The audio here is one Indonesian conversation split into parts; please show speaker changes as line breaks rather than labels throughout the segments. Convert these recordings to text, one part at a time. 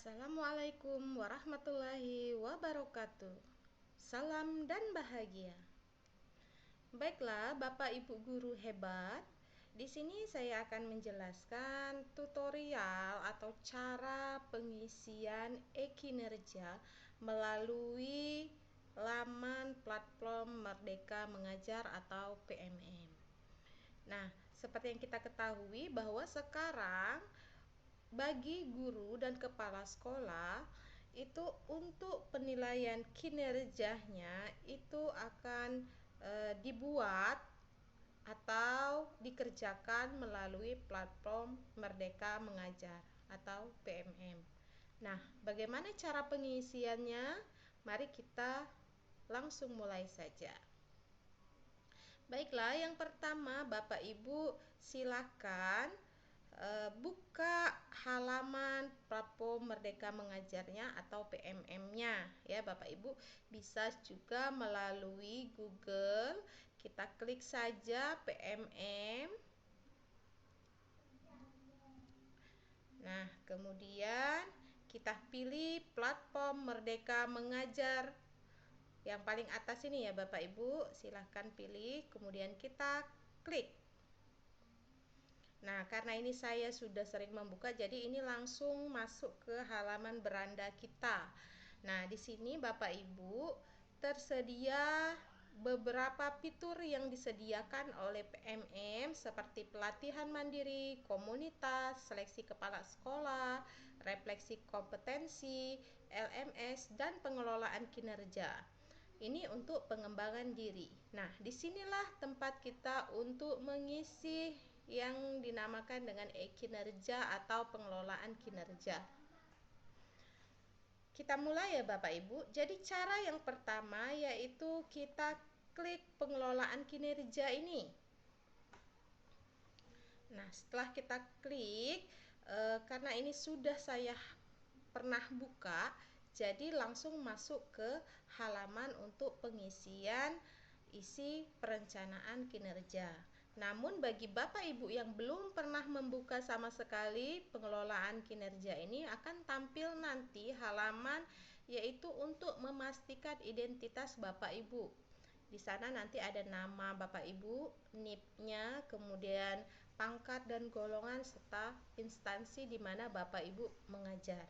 Assalamualaikum warahmatullahi wabarakatuh. Salam dan bahagia. Baiklah, Bapak Ibu guru hebat. Di sini saya akan menjelaskan tutorial atau cara pengisian e-kinerja melalui laman platform Merdeka Mengajar atau PMM. Nah, seperti yang kita ketahui bahwa sekarang bagi guru dan kepala sekolah itu untuk penilaian kinerjanya itu akan dibuat atau dikerjakan melalui platform Merdeka Mengajar atau PMM. Nah, bagaimana cara pengisiannya? Mari kita langsung mulai saja. Baiklah, yang pertama Bapak Ibu silakan buka halaman platform Merdeka Mengajarnya atau PMM-nya ya Bapak Ibu. Bisa juga melalui Google, kita klik saja PMM. Nah, kemudian kita pilih platform Merdeka Mengajar yang paling atas ini ya Bapak Ibu, silahkan pilih, kemudian kita klik. Nah, karena ini saya sudah sering membuka, jadi ini langsung masuk ke halaman beranda kita. Nah, di sini Bapak Ibu tersedia beberapa fitur yang disediakan oleh PMM seperti pelatihan mandiri, komunitas, seleksi kepala sekolah, refleksi kompetensi, LMS, dan pengelolaan kinerja. Ini untuk pengembangan diri. Nah, disinilah tempat kita untuk mengisi yang dinamakan dengan e-kinerja atau pengelolaan kinerja. Kita mulai ya Bapak Ibu. Jadi cara yang pertama yaitu kita klik pengelolaan kinerja ini. Nah, setelah kita klik, karena ini sudah saya pernah buka, jadi langsung masuk ke halaman untuk pengisian isi perencanaan kinerja. Namun bagi Bapak Ibu yang belum pernah membuka sama sekali pengelolaan kinerja ini, akan tampil nanti halaman yaitu untuk memastikan identitas Bapak Ibu. Di sana nanti ada nama Bapak Ibu, NIP-nya, kemudian pangkat dan golongan serta instansi di mana Bapak Ibu mengajar.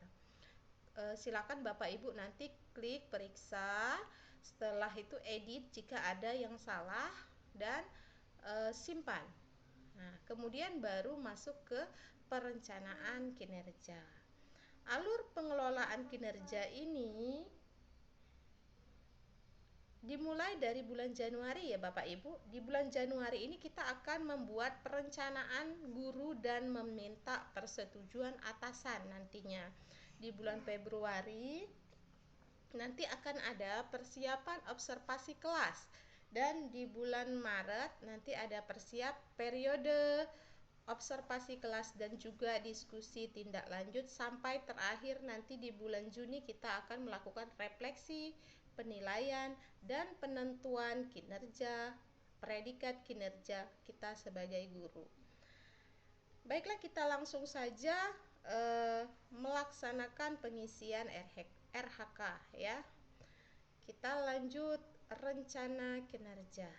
Silakan Bapak Ibu nanti klik periksa, setelah itu edit jika ada yang salah dan simpan. Nah, kemudian baru masuk ke perencanaan kinerja. Alur pengelolaan kinerja ini dimulai dari bulan Januari ya Bapak Ibu. Di bulan Januari ini kita akan membuat perencanaan guru dan meminta persetujuan atasan nantinya. Di bulan Februari nanti akan ada persiapan observasi kelas, dan di bulan Maret nanti ada periode observasi kelas dan juga diskusi tindak lanjut, sampai terakhir nanti di bulan Juni kita akan melakukan refleksi, penilaian, dan penentuan kinerja, predikat kinerja kita sebagai guru. Baiklah, kita langsung saja melaksanakan pengisian RHK ya. Kita lanjut rencana kinerja.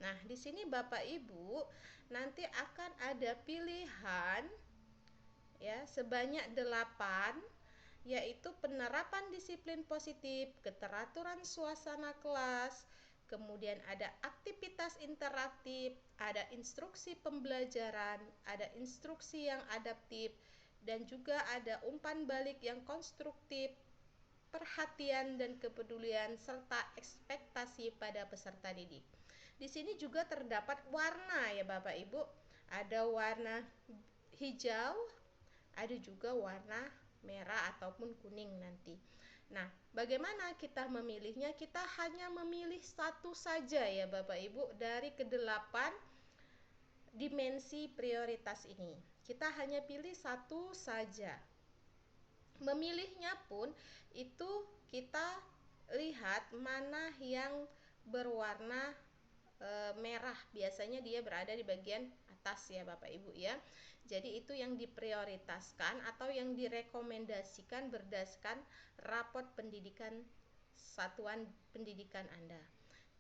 Nah, di sini Bapak Ibu nanti akan ada pilihan ya sebanyak 8, yaitu penerapan disiplin positif, keteraturan suasana kelas, kemudian ada aktivitas interaktif, ada instruksi pembelajaran, ada instruksi yang adaptif, dan juga ada umpan balik yang konstruktif, perhatian dan kepedulian, serta ekspektasi pada peserta didik. Di sini juga terdapat warna ya Bapak Ibu. Ada warna hijau, ada juga warna merah ataupun kuning nanti. Nah, bagaimana kita memilihnya? Kita hanya memilih satu saja ya Bapak Ibu dari ke-8 dimensi prioritas ini. Kita hanya pilih satu saja. Memilihnya pun itu kita lihat mana yang berwarna merah, biasanya dia berada di bagian atas ya Bapak Ibu ya. Jadi itu yang diprioritaskan atau yang direkomendasikan berdasarkan raport pendidikan satuan pendidikan Anda.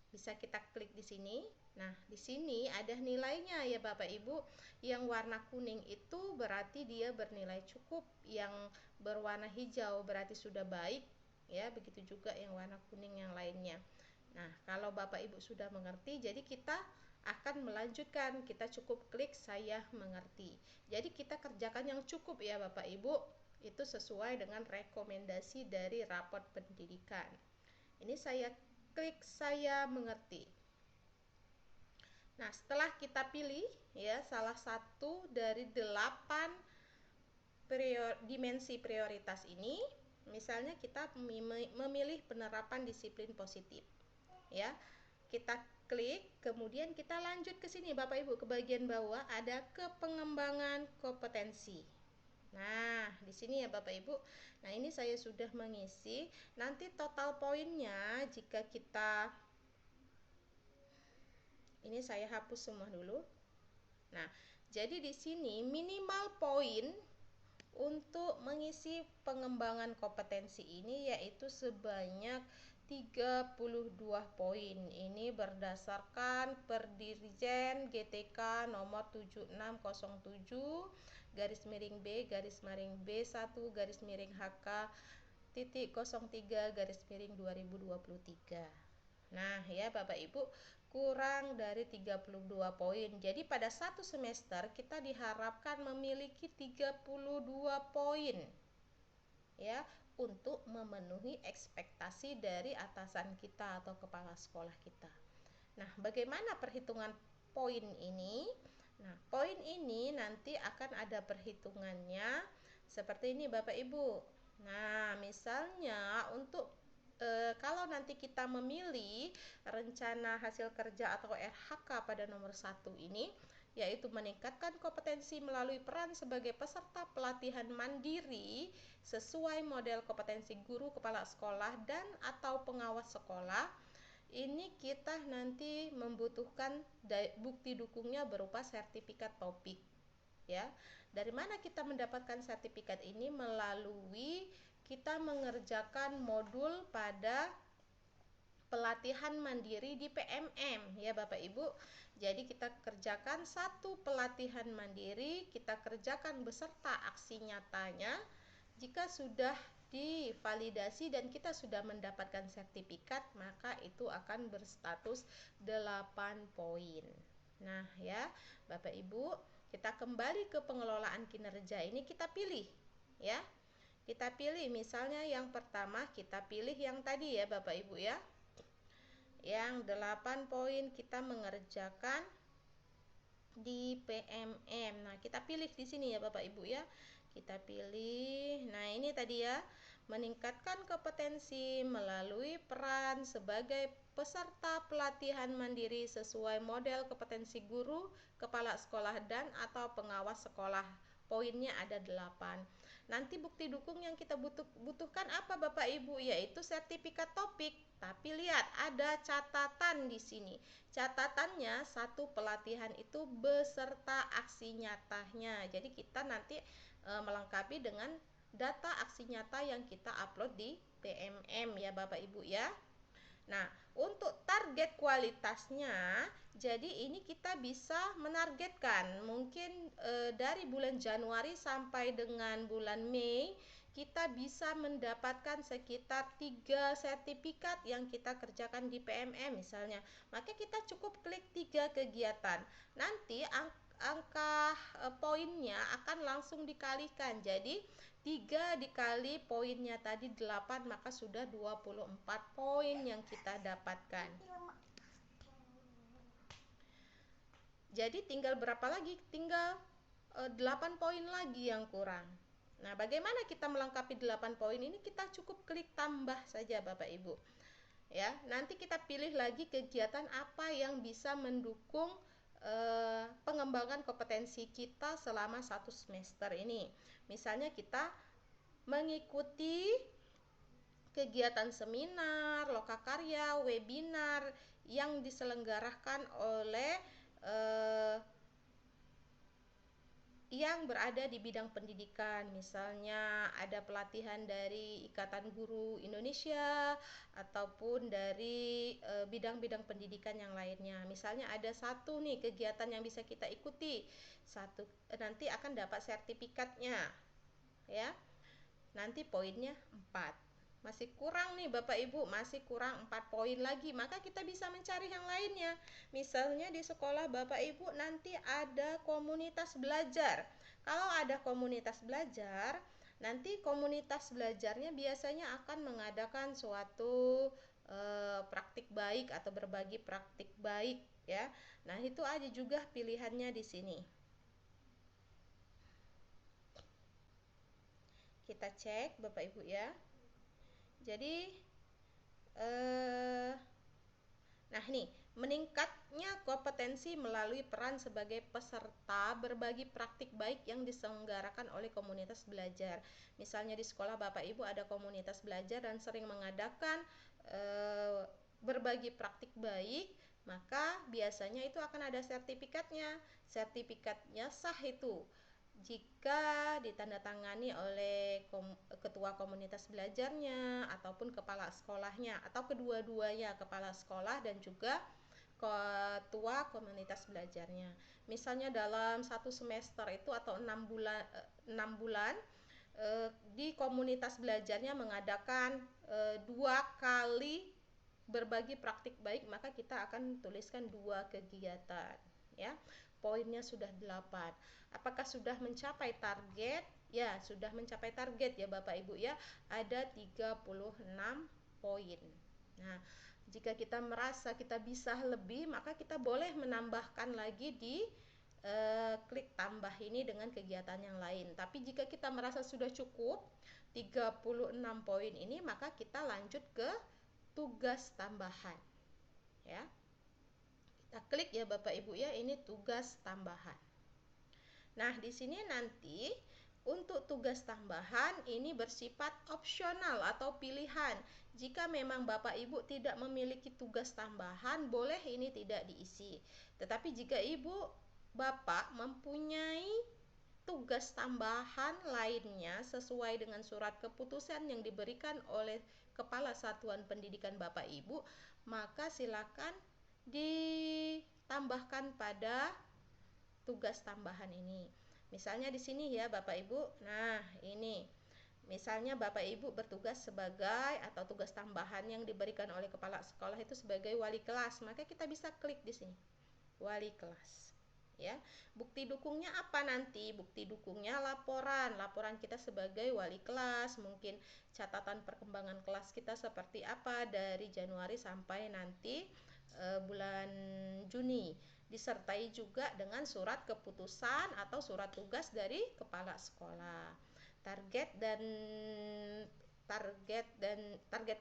Bisa kita klik di sini. Nah, di sini ada nilainya ya Bapak Ibu. Yang warna kuning itu berarti dia bernilai cukup, yang berwarna hijau berarti sudah baik ya, begitu juga yang warna kuning yang lainnya. Nah, kalau Bapak Ibu sudah mengerti, jadi kita akan melanjutkan. Kita cukup klik saya mengerti. Jadi kita kerjakan yang cukup ya Bapak Ibu. Itu sesuai dengan rekomendasi dari raport pendidikan. Ini saya klik saya mengerti. Nah, setelah kita pilih ya salah satu dari 8 dimensi prioritas ini, misalnya kita memilih penerapan disiplin positif. Ya. Kita klik, kemudian kita lanjut ke sini Bapak Ibu, ke bagian bawah ada ke pengembangan kompetensi. Nah, di sini ya Bapak Ibu. Nah, ini saya sudah mengisi. Nanti total poinnya jika kita, ini saya hapus semua dulu. Nah, jadi di sini minimal poin untuk mengisi pengembangan kompetensi ini yaitu sebanyak 32 poin. Ini berdasarkan Perdirjen GTK nomor 7607 garis miring B garis miring B1 garis miring HK titik 03 garis miring 2023. Nah ya Bapak Ibu, kurang dari 32 poin. Jadi pada satu semester kita diharapkan memiliki 32 poin ya, untuk memenuhi ekspektasi dari atasan kita atau kepala sekolah kita. Nah, bagaimana perhitungan poin ini? Nah, poin ini nanti akan ada perhitungannya seperti ini Bapak Ibu. Nah, misalnya untuk kalau nanti kita memilih rencana hasil kerja atau RHK pada nomor 1 ini, yaitu meningkatkan kompetensi melalui peran sebagai peserta pelatihan mandiri sesuai model kompetensi guru, kepala sekolah, dan atau pengawas sekolah. Ini kita nanti membutuhkan bukti dukungnya berupa sertifikat topik ya. Dari mana kita mendapatkan sertifikat ini? Melalui kita mengerjakan modul pada pelatihan mandiri di PMM ya Bapak Ibu. Jadi kita kerjakan satu pelatihan mandiri, kita kerjakan beserta aksi nyatanya. Jika sudah divalidasi dan kita sudah mendapatkan sertifikat, maka itu akan berstatus 8 poin. Nah ya Bapak Ibu, kita kembali ke pengelolaan kinerja ini, kita pilih ya. Kita pilih misalnya yang pertama, kita pilih yang tadi ya Bapak Ibu ya. Yang 8 poin kita mengerjakan di PMM. Nah, kita pilih di sini ya Bapak Ibu ya. Kita pilih. Nah, ini tadi ya, meningkatkan kompetensi melalui peran sebagai peserta pelatihan mandiri sesuai model kompetensi guru, kepala sekolah, dan atau pengawas sekolah. Poinnya ada 8. Nanti bukti dukung yang kita butuhkan apa Bapak Ibu? Yaitu sertifikat topik. Tapi lihat ada catatan di sini. Catatannya satu pelatihan itu beserta aksi nyatanya. Jadi kita nanti melengkapi dengan data aksi nyata yang kita upload di PMM ya Bapak Ibu ya. Nah, untuk target kualitasnya, jadi ini kita bisa menargetkan mungkin dari bulan Januari sampai dengan bulan Mei kita bisa mendapatkan sekitar 3 sertifikat yang kita kerjakan di PMM misalnya. Maka kita cukup klik 3 kegiatan. Nanti angka poinnya akan langsung dikalikan. Jadi 3 dikali poinnya tadi 8, maka sudah 24 poin yang kita dapatkan. Jadi tinggal berapa lagi? Tinggal 8 poin lagi yang kurang. Nah, bagaimana kita melengkapi 8 poin ini? Kita cukup klik tambah saja Bapak Ibu. Ya, nanti kita pilih lagi kegiatan apa yang bisa mendukung pengembangan kompetensi kita selama 1 semester ini. Misalnya kita mengikuti kegiatan seminar, lokakarya, webinar yang diselenggarakan oleh yang berada di bidang pendidikan, misalnya ada pelatihan dari Ikatan Guru Indonesia ataupun dari bidang-bidang pendidikan yang lainnya. Misalnya ada satu nih kegiatan yang bisa kita ikuti, satu nanti akan dapat sertifikatnya, ya. Nanti poinnya 4. Masih kurang nih Bapak Ibu, masih kurang 4 poin lagi, maka kita bisa mencari yang lainnya. Misalnya di sekolah Bapak Ibu nanti ada komunitas belajar. Kalau ada komunitas belajar, nanti komunitas belajarnya biasanya akan mengadakan suatu praktik baik atau berbagi praktik baik, ya. Nah, itu aja juga pilihannya di sini. Kita cek Bapak Ibu ya. Jadi nah nih, meningkatnya kompetensi melalui peran sebagai peserta berbagi praktik baik yang diselenggarakan oleh komunitas belajar. Misalnya di sekolah Bapak Ibu ada komunitas belajar dan sering mengadakan berbagi praktik baik, maka biasanya itu akan ada sertifikatnya. Sertifikatnya sah itu jika ditandatangani oleh ketua komunitas belajarnya ataupun kepala sekolahnya atau kedua-duanya, kepala sekolah dan juga ketua komunitas belajarnya. Misalnya dalam satu semester itu atau 6 bulan di komunitas belajarnya mengadakan 2 kali berbagi praktik baik, maka kita akan tuliskan 2 kegiatan, ya. Poinnya sudah 8. Apakah sudah mencapai target? Ya, sudah mencapai target ya Bapak Ibu ya. Ada 36 poin. Nah, jika kita merasa kita bisa lebih, maka kita boleh menambahkan lagi di klik tambah ini dengan kegiatan yang lain. Tapi jika kita merasa sudah cukup 36 poin ini, maka kita lanjut ke tugas tambahan, ya. Kita klik ya Bapak Ibu ya, ini tugas tambahan. Nah, di sini nanti untuk tugas tambahan ini bersifat opsional atau pilihan. Jika memang Bapak Ibu tidak memiliki tugas tambahan, boleh ini tidak diisi. Tetapi jika Ibu Bapak mempunyai tugas tambahan lainnya sesuai dengan surat keputusan yang diberikan oleh Kepala Satuan Pendidikan Bapak Ibu, maka silakan ditambahkan pada tugas tambahan ini. Misalnya di sini ya Bapak Ibu. Nah, ini misalnya Bapak Ibu bertugas sebagai atau tugas tambahan yang diberikan oleh kepala sekolah itu sebagai wali kelas, maka kita bisa klik di sini. Wali kelas. Ya. Bukti dukungnya apa nanti? Bukti dukungnya laporan kita sebagai wali kelas, mungkin catatan perkembangan kelas kita seperti apa dari Januari sampai nanti bulan Juni, disertai juga dengan surat keputusan atau surat tugas dari kepala sekolah. Target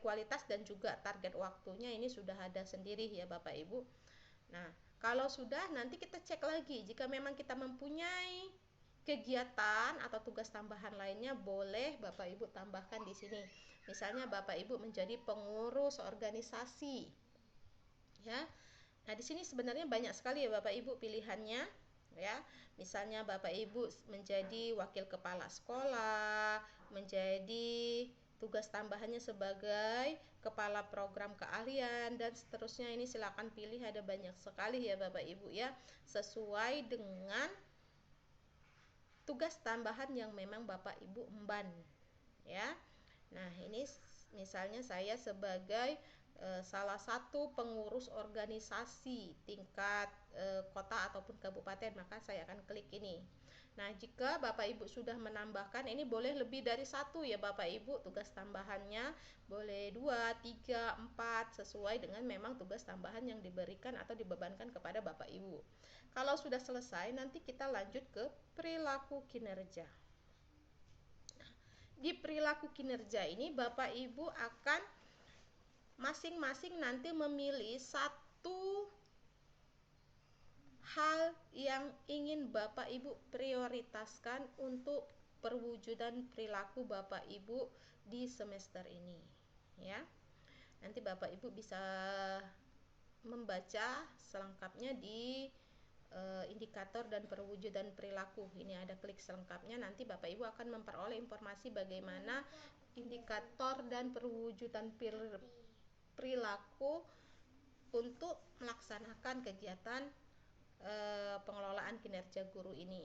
kualitas dan juga target waktunya ini sudah ada sendiri ya Bapak Ibu. Nah, kalau sudah nanti kita cek lagi jika memang kita mempunyai kegiatan atau tugas tambahan lainnya, boleh Bapak Ibu tambahkan di sini. Misalnya Bapak Ibu menjadi pengurus organisasi. Ya. Nah, di sini sebenarnya banyak sekali ya Bapak Ibu pilihannya, ya. Misalnya Bapak Ibu menjadi wakil kepala sekolah, menjadi tugas tambahannya sebagai kepala program keahlian dan seterusnya. Ini silakan pilih, ada banyak sekali ya Bapak Ibu ya, sesuai dengan tugas tambahan yang memang Bapak Ibu emban, ya. Nah, ini misalnya saya sebagai salah satu pengurus organisasi tingkat kota ataupun kabupaten, maka saya akan klik ini. Nah, jika Bapak Ibu sudah menambahkan, ini boleh lebih dari 1 ya Bapak Ibu, tugas tambahannya boleh 2, 3, 4 sesuai dengan memang tugas tambahan yang diberikan atau dibebankan kepada Bapak Ibu. Kalau sudah selesai, nanti kita lanjut ke perilaku kinerja. Di perilaku kinerja ini Bapak Ibu akan masing-masing nanti memilih satu hal yang ingin Bapak Ibu prioritaskan untuk perwujudan perilaku Bapak Ibu di semester ini, ya. Nanti Bapak Ibu bisa membaca selengkapnya di indikator dan perwujudan perilaku. Ini ada klik selengkapnya, nanti Bapak Ibu akan memperoleh informasi bagaimana indikator dan perwujudan perilaku untuk melaksanakan kegiatan pengelolaan kinerja guru ini.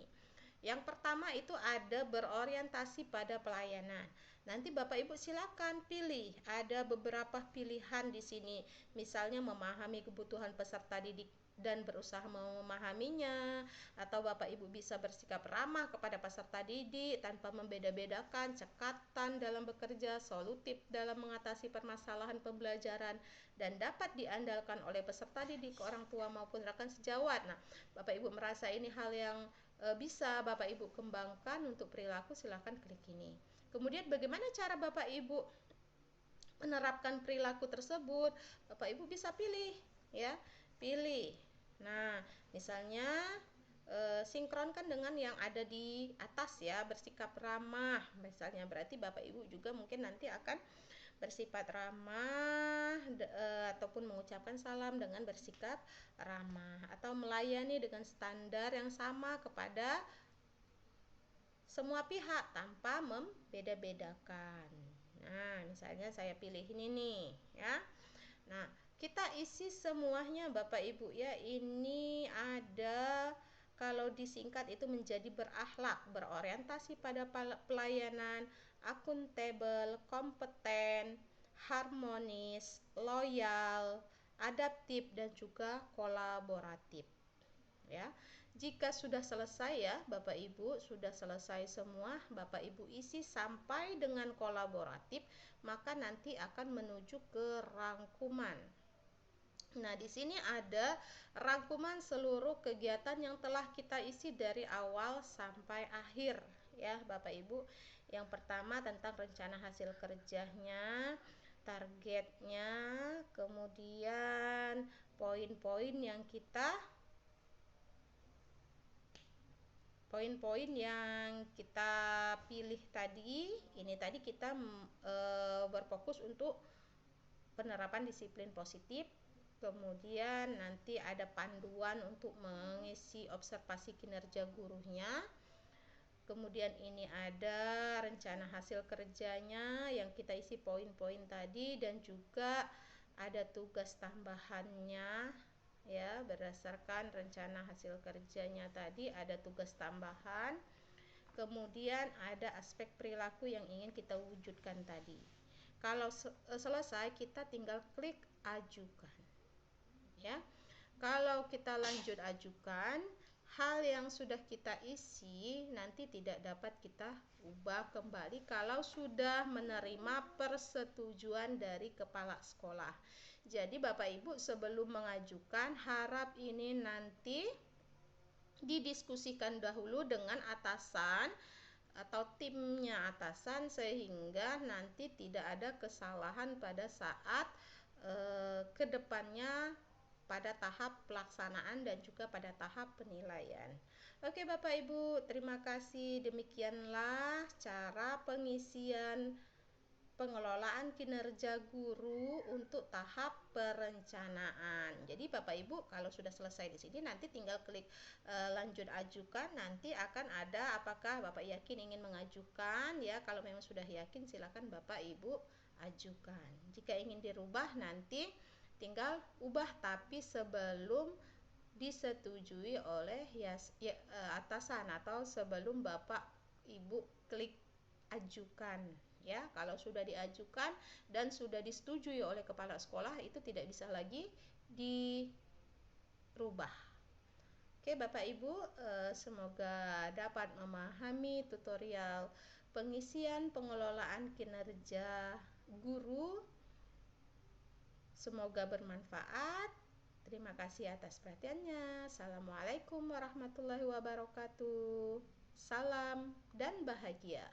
Yang pertama itu ada berorientasi pada pelayanan. Nanti Bapak Ibu silakan pilih, ada beberapa pilihan di sini. Misalnya memahami kebutuhan peserta didik dan berusaha memahaminya, atau Bapak Ibu bisa bersikap ramah kepada peserta didik tanpa membeda-bedakan, cekatan dalam bekerja, solutif dalam mengatasi permasalahan pembelajaran, dan dapat diandalkan oleh peserta didik, orang tua maupun rekan sejawat. Nah, Bapak Ibu merasa ini hal yang bisa Bapak Ibu kembangkan untuk perilaku, silahkan klik ini. Kemudian bagaimana cara Bapak Ibu menerapkan perilaku tersebut? Bapak Ibu bisa pilih, ya, pilih. Nah, misalnya sinkronkan dengan yang ada di atas, ya, bersikap ramah. Misalnya berarti Bapak Ibu juga mungkin nanti akan bersifat ramah ataupun mengucapkan salam dengan bersikap ramah, atau melayani dengan standar yang sama kepada semua pihak tanpa membeda-bedakan. Nah, misalnya saya pilih ini nih, ya. Nah, kita isi semuanya Bapak Ibu, ya. Ini ada, kalau disingkat itu menjadi berakhlak, berorientasi pada pelayanan, akuntabel, kompeten, harmonis, loyal, adaptif, dan juga kolaboratif, ya. Jika sudah selesai, ya Bapak Ibu, sudah selesai semua, Bapak Ibu isi sampai dengan kolaboratif, maka nanti akan menuju ke rangkuman. Nah, di sini ada rangkuman seluruh kegiatan yang telah kita isi dari awal sampai akhir, ya Bapak Ibu. Yang pertama tentang rencana hasil kerjanya, targetnya, kemudian poin-poin yang kita pilih tadi. Ini tadi kita berfokus untuk penerapan disiplin positif. Kemudian nanti ada panduan untuk mengisi observasi kinerja gurunya. Kemudian ini ada rencana hasil kerjanya yang kita isi poin-poin tadi, dan juga ada tugas tambahannya, ya, berdasarkan rencana hasil kerjanya tadi ada tugas tambahan. Kemudian ada aspek perilaku yang ingin kita wujudkan tadi. Kalau selesai, kita tinggal klik ajukan, ya. Kalau kita lanjut ajukan, hal yang sudah kita isi nanti tidak dapat kita ubah kembali kalau sudah menerima persetujuan dari kepala sekolah. Jadi Bapak Ibu sebelum mengajukan, harap ini nanti didiskusikan dahulu dengan atasan atau timnya atasan, sehingga nanti tidak ada kesalahan pada saat kedepannya pada tahap pelaksanaan dan juga pada tahap penilaian. Oke Bapak Ibu, terima kasih. Demikianlah cara pengisian pengelolaan kinerja guru untuk tahap perencanaan. Jadi Bapak Ibu kalau sudah selesai di sini, nanti tinggal klik lanjut ajukan. Nanti akan ada apakah Bapak yakin ingin mengajukan, ya. Kalau memang sudah yakin, silakan Bapak Ibu ajukan. Jika ingin dirubah, nanti tinggal ubah, tapi sebelum disetujui oleh atasan atau sebelum Bapak Ibu klik ajukan, ya. Kalau sudah diajukan dan sudah disetujui oleh kepala sekolah, itu tidak bisa lagi dirubah. Oke Bapak Ibu, semoga dapat memahami tutorial pengisian pengelolaan kinerja guru. Semoga bermanfaat. Terima kasih atas perhatiannya. Assalamualaikum warahmatullahi wabarakatuh. Salam dan bahagia.